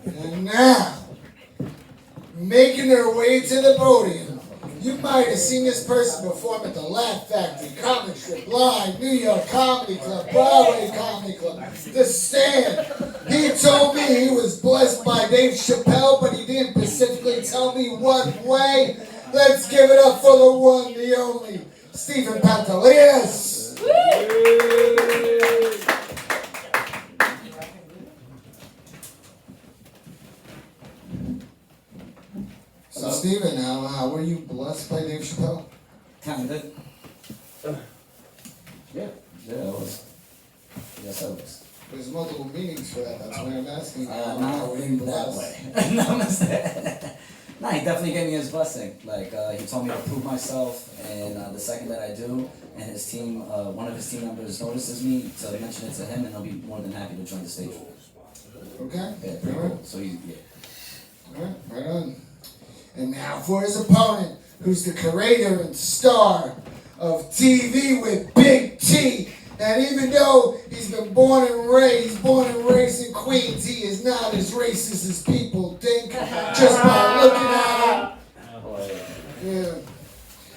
And now, making their way to the podium, you might have seen this person perform at the Laugh Factory, Comic Strip, Live, New York Comedy Club, Broadway Comedy Club, The Stand. He told me he was blessed by Dave Chappelle, but he didn't specifically tell me what way. Let's give it up for the one, the only, Stephen Pantelides. So, Stephen, now, were you blessed by Dave Chappelle? Kinda. Yeah, I was. Yes, I was. There's multiple meanings for that. That's why I'm asking. Not in that way. No, he definitely gave me his blessing. Like, he told me to prove myself, and the second that I do, and his team, one of his team members notices me, to mention it to him, and he'll be more than happy to join the stage. Okay. Yeah, pretty cool. So yeah. Alright, right on. And now for his opponent, who's the creator and star of TV with Big T. And even though he's been born and raised in Queens, he is not as racist as people think just by looking at him. Yeah.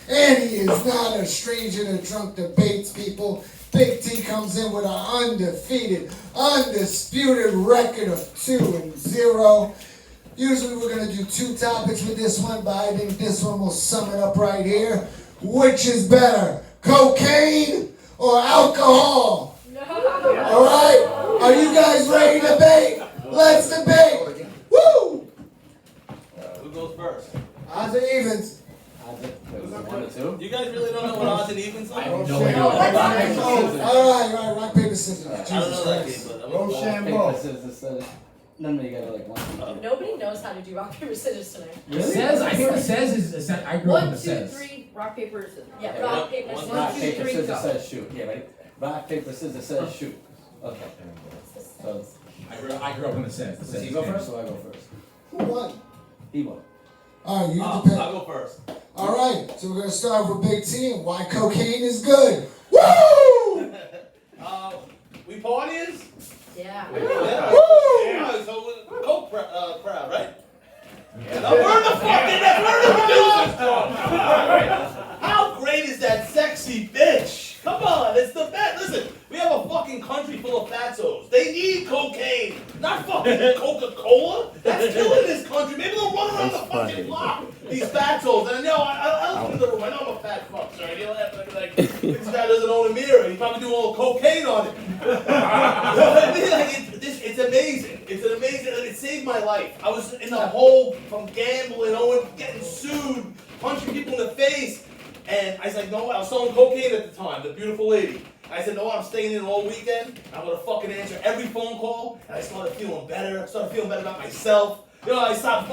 And he is not a stranger to drunk debates, people. Big T comes in with an undisputed record of 2-0. Usually we're going to do 2 topics with this one, but I think this one will sum it up right here. Which is better, cocaine or alcohol? No. All right? Are you guys ready to debate? Let's debate. Woo! Who goes first? Odds and evens. One or two? You guys really don't know what odds and evens are? All right, rock, paper, scissors. I don't know that game, but I'm Rock, paper, scissors. No, you gotta like one. Nobody knows how to do rock, paper, scissors tonight. Really? Says, I think what says is I grew up in the says. 1, 2, 3, rock, paper, scissors. Yeah, Okay. rock, paper, scissors. Rock, 1, 2, paper, 3, scissors go. says shoot. Yeah, right? Rock, paper, scissors says shoot. Okay. So, I grew up in the says. does he go first or I go first? Who won? He won. All right, you I'll depend. go first. All right, so we're going to start with Big T and why cocaine is good. Woo! We partiers? Yeah. Yeah. Woo! Yeah, so Coke proud, right? Yeah. Now where the fuck did that from? How great is that sexy bitch? Come on, it's the best. Listen, we have a fucking country full of fatzos. They need cocaine, not fucking Coca-Cola. That's killing this country. Maybe they'll run around the fucking block. These fatzos. And I know, I listen to the room. I know I'm a fat fuck, sorry. You know, like, this guy doesn't own a mirror. He's probably doing all the cocaine on it. You know what I mean? Like, it's amazing. It's an amazing, it saved my life. I was in the hole from gambling, getting sued, punching people in the face. And I was like, no, I was selling cocaine at the time, the beautiful lady. I said, no, I'm staying in all weekend. I'm going to fucking answer every phone call. And I started feeling better. I started feeling better about myself. You know, I stopped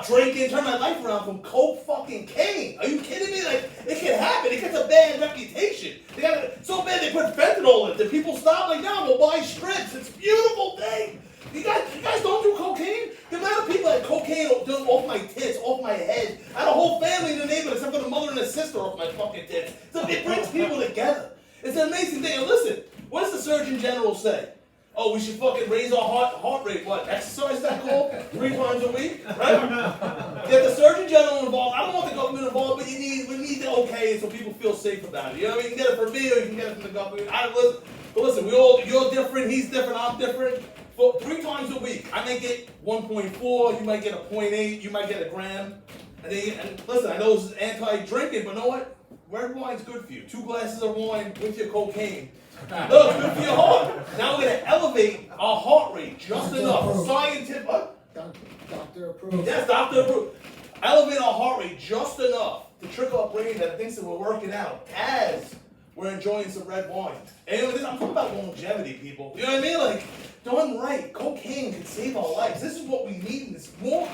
drinking, turned my life around from coke fucking cane. Are you kidding me? Like, it can happen. It gets a bad reputation. They got it so bad they put fentanyl in it. Did people stop? Like, no, we'll buy strips. It's a beautiful thing. You guys don't do cocaine? The amount of people that cocaine off my tits, off my head. I had a whole family in the neighborhood except for the mother and the sister off my fucking tits. So it brings people together. It's an amazing thing. And listen, what does the Surgeon General say? Oh, we should fucking raise our heart rate. What? Exercise is that called? 3 times a week? Right? Get the Surgeon General involved. I don't want the government involved, but we need to okay it so people feel safe about it. You know what I mean? You can get it from me or you can get it from the government. But listen, you're different, he's different, I'm different. But 3 times a week, I may get 1.4, you might get a 0.8, you might get a gram. And listen, I know this is anti-drinking, but you know what? Red wine's good for you. 2 glasses of wine with your cocaine. No, it's good for your heart. Now we're going to elevate our heart rate just enough. Scientific, what? Doctor approved. Yes, doctor approved. Elevate our heart rate just enough to trick our brain that thinks that we're working out as we're enjoying some red wine. And I'm talking about longevity, people. You know what I mean? Like, done right, cocaine can save our lives. This is what we need in this more.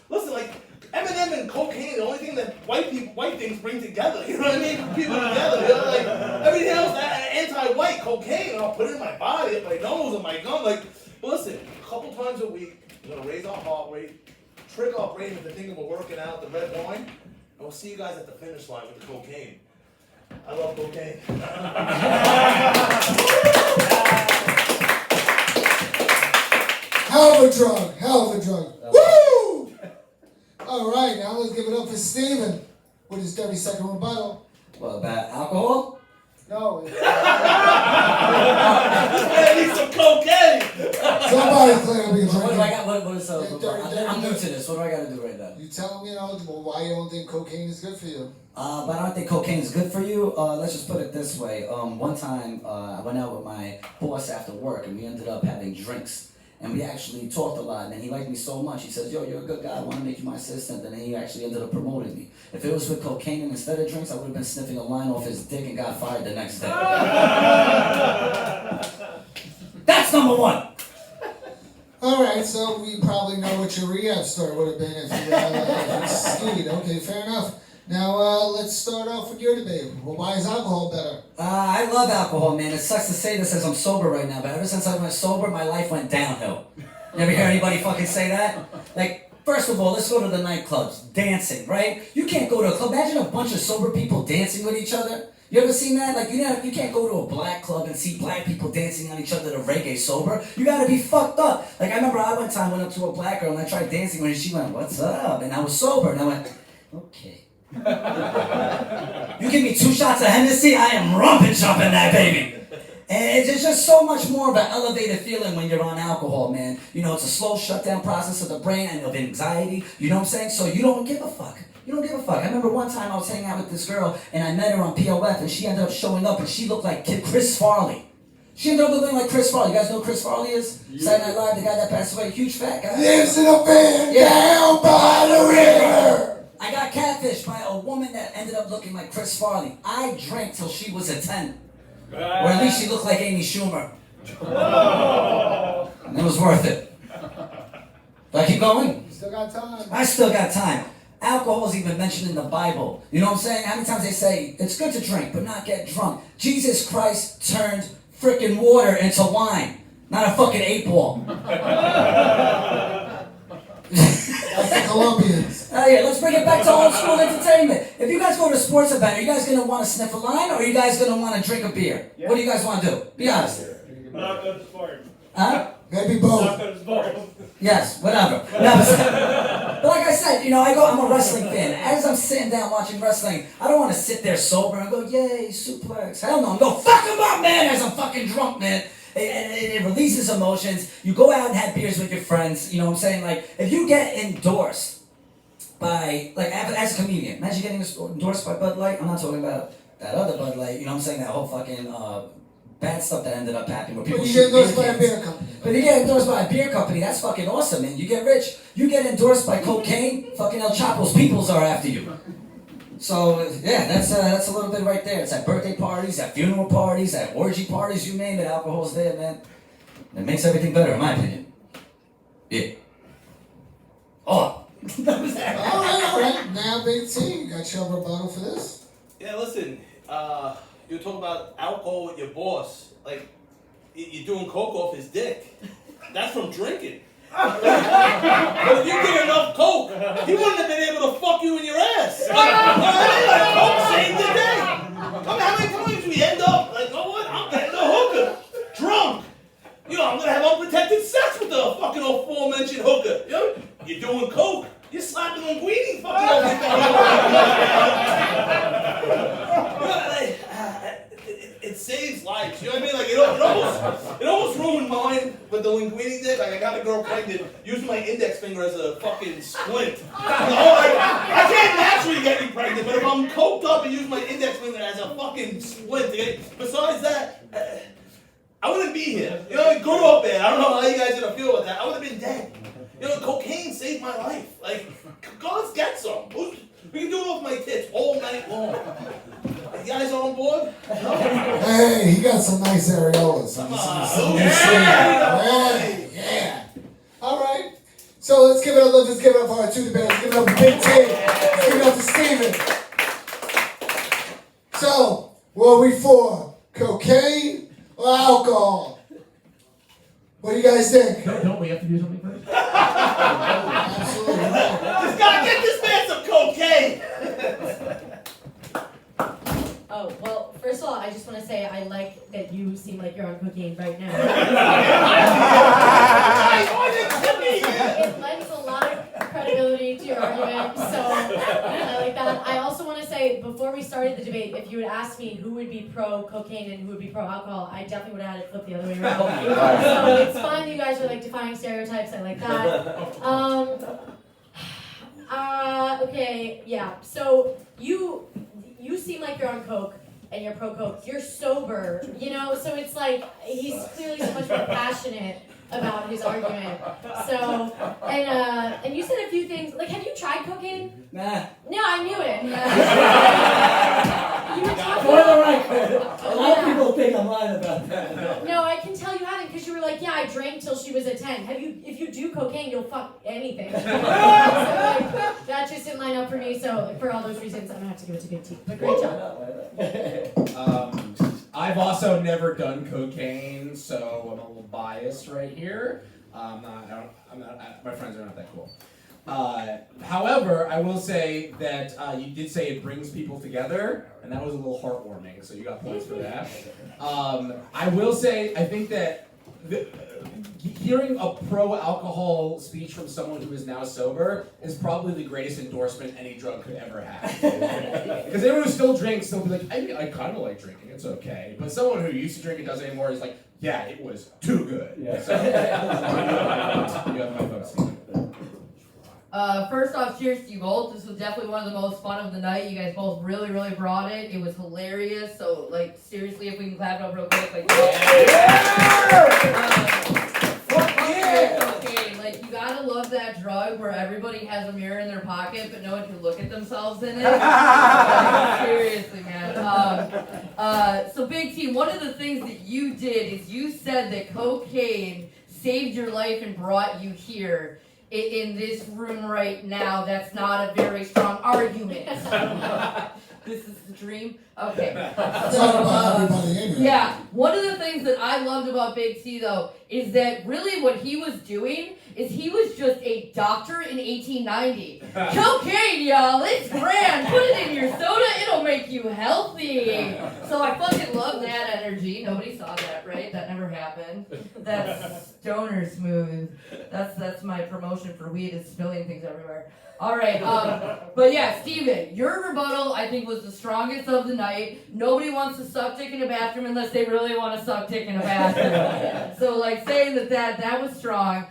Listen, like, M&M and cocaine, the only thing that white things bring together. You know what I mean? People together. You know, like, everything else, anti-white, cocaine, and I'll put it in my body, in my nose, in my gum. Like, but listen, a couple times a week, we're going to raise our heart rate, trick our brain into thinking we're working out, the red wine, and we'll see you guys at the finish line with the cocaine. I love cocaine. Hell of a drug. Hell of a drug. Woo! All right, now let's give it up for Steven with his 30-second rebuttal. What about alcohol? No. This man needs some cocaine. Somebody clearly be What do I drinking. got? What is Yeah, I'm new to this. What do I got to do right now? You tell him, why you don't think cocaine is good for you. But I don't think cocaine is good for you. Let's just put it this way. One time, I went out with my boss after work, and we ended up having drinks. And we actually talked a lot, and he liked me so much. He says, yo, you're a good guy, I want to make you my assistant. And then he actually ended up promoting me. If it was with cocaine and instead of drinks, I would have been sniffing a line off his dick and got fired the next day. That's number one. All right, so we probably know what your rehab story would have been if you skied. Okay, fair enough. Now, let's start off with your debate. Well, why is alcohol better? I love alcohol, man. It sucks to say this as I'm sober right now, but ever since I went sober, my life went downhill. You ever hear anybody fucking say that? Like, first of all, let's go to the nightclubs. Dancing, right? You can't go to a club. Imagine a bunch of sober people dancing with each other. You ever seen that? Like, you can't go to a black club and see black people dancing on each other to reggae sober. You gotta be fucked up. Like, I remember I went up to a black girl and I tried dancing with her and she went, what's up? And I was sober and I went, okay. You give me 2 shots of Hennessy, I am rumping jumping that baby. And it's just so much more of an elevated feeling when you're on alcohol, man. You know, it's a slow shutdown process of the brain and of anxiety. You know what I'm saying? So you don't give a fuck. You don't give a fuck. I remember one time I was hanging out with this girl and I met her on POF and she ended up showing up and she looked like Chris Farley. She ended up looking like Chris Farley. You guys know who Chris Farley is? Yeah. Saturday Night Live, the guy that passed away, huge fat guy. Lives in a van down by the river. I got catfished by a woman that ended up looking like Chris Farley. I drank till she was a 10. Or at least she looked like Amy Schumer. And it was worth it. Do I keep going? You still got time. I still got time. Alcohol is even mentioned in the Bible. You know what I'm saying? How many times they say, it's good to drink, but not get drunk. Jesus Christ turned frickin' water into wine, not a fucking 8-ball. That's the Colombians. Yeah, let's bring it back to old school entertainment. If you guys go to a sports event, are you guys going to want to sniff a line or are you guys going to want to drink a beer? Yeah. What do you guys want to do? Be honest. Not good sport. Huh? Maybe Not both. good sport. Yes, whatever. No, but like I said, you know, I'm a wrestling fan. As I'm sitting down watching wrestling, I don't want to sit there sober and go, yay, suplex. Hell no, I'm going, fuck him up, man, as I'm fucking drunk, man. It releases emotions. You go out and have beers with your friends. You know what I'm saying? Like, if you get endorsed by, like, as a comedian, imagine getting endorsed by Bud Light. I'm not talking about that other Bud Light. You know what I'm saying? That whole fucking bad stuff that ended up happening where people But you shoot get endorsed by beer a cans. beer company. But you get endorsed by a beer company, that's fucking awesome, man. You get rich. You get endorsed by cocaine, fucking El Chapo's peoples are after you. So, yeah, that's a little bit right there. It's at birthday parties, at funeral parties, at orgy parties, you name it, alcohol's there, man. It makes everything better, in my opinion. Yeah. Oh. That was that. All right. Now, Big T, you got your rebuttal for this? Yeah, listen, you're talking about alcohol with your boss. Like, you're doing coke off his dick. That's from drinking. But if you did enough coke, he wouldn't have been able to fuck you in your ass. Like coke saved the day. I mean, how many times we end up like, oh what? I'm getting a hooker, drunk. You know, I'm gonna have unprotected sex with the fucking aforementioned hooker. You know, you're doing coke. You're slapping on Guidi fucking over it saves lives, you know what I mean? Like, it almost ruined mine with the linguini dick. Like, I got a girl pregnant using my index finger as a fucking splint. I can't naturally get you pregnant, but if I'm coked up and use my index finger as a fucking splint, besides that, I wouldn't be here. You know, good or bad. I don't know how you guys are gonna feel about that. I would have been dead. You know, cocaine saved my life. Like, God's got some. We can do it off my tits all night long. You guys on board? No? Hey, he got some nice areolas. Come on. Yeah. All right. So let's give it up. Let's give it up for our 2 debates. Let's give it up for Big T. Let's give it up for Steven. So, what are we for? Cocaine or alcohol? What do you guys think? Don't we have to do something first? Absolutely. Just gotta get this man some cocaine. Oh, well, first of all, I just want to say I like that you seem like you're on cocaine right now. Why asked me who would be pro cocaine and who would be pro alcohol, I definitely would have had it flipped the other way around. So it's fine that you guys are like defying stereotypes. I like that. Okay, yeah. So you seem like you're on coke and you're pro coke. You're sober, you know. So it's like he's clearly so much more passionate about his argument. So and you said a few things. Like, have you tried cocaine? Nah. No, I knew it. You were talking For the about. record, a lot of people think I'm lying about that. No, I can tell you haven't because you were like, yeah, I drank till she was a 10. If you do cocaine, you'll fuck anything. So, like, that just didn't line up for me. So for all those reasons, I'm gonna have to give it to Big T. But great job. I've also never done cocaine, so I'm a little biased right here. My friends are not that cool. However, I will say that you did say it brings people together, and that was a little heartwarming, so you got points for that. I will say, I think that hearing a pro-alcohol speech from someone who is now sober is probably the greatest endorsement any drug could ever have. Because everyone who still drinks, they'll be like, I kind of like drinking, it's okay. But someone who used to drink and doesn't anymore is like, yeah, it was too good. Yeah. So, you have my vote, Steve. First off, cheers to you both. This was definitely one of the most fun of the night. You guys both really, really brought it. It was hilarious. So, like, seriously, if we can clap it up real quick, like, okay, like, you gotta love that drug where everybody has a mirror in their pocket, but no one can look at themselves in it. Seriously, man. So, Big T, one of the things that you did is you said that cocaine saved your life and brought you here. In this room right now, that's not a very strong argument. This is the dream? Okay. Yeah, one of the things that I loved about Big T, though, is that really what he was doing is he was just a doctor in 1890. Cocaine, y'all, it's grand. Put it in your soda, it'll make you healthy. So I fucking love that energy. Nobody saw that, right? That never happened. That's stoner smooth. That's my promotion for weed, is spilling things everywhere. All right, but yeah, Steven, your rebuttal, I think, was the strongest of the night. Nobody wants to suck dick in a bathroom unless they really want to suck dick in a bathroom. So, like, saying that was strong.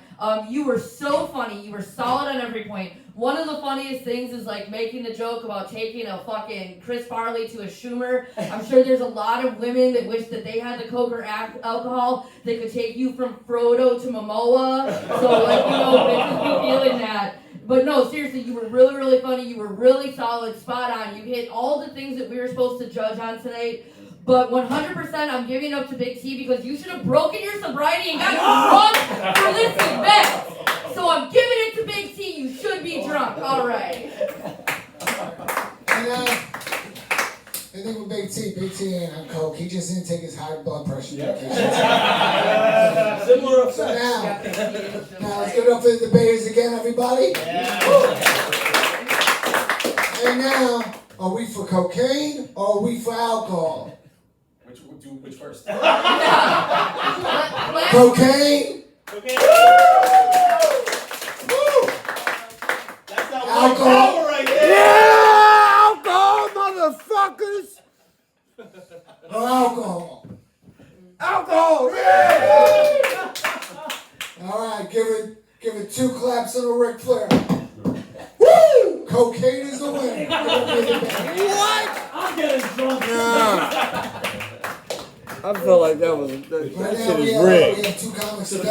You were so funny. You were solid on every point. One of the funniest things is, like, making the joke about taking a fucking Chris Farley to a Schumer. I'm sure there's a lot of women that wish that they had the coke or alcohol that could take you from Frodo to Momoa. So, like, you know, bitches be feeling that. But no, seriously, you were really, really funny. You were really solid, spot on. You hit all the things that we were supposed to judge on tonight. But 100%, I'm giving up to Big T because you should have broken your sobriety and got drunk for this event. So I'm giving it to Big T. You should be drunk. All right. And the thing with Big T ain't on coke. He just didn't take his high blood pressure medication. Similar So effect. now let's give it up for the debaters again, everybody. And now, are we for cocaine or are we for alcohol? Which first? Cocaine. Okay. Woo! That's that white Alcohol. power right there. Yeah, alcohol, motherfuckers. Or alcohol. Alcohol, yeah. All right, give it 2 claps and a Ric Flair. Woo! Cocaine is the winner. What? I'm getting drunk. I felt like that was that Right now shit we is have rigged. 2 comics to go.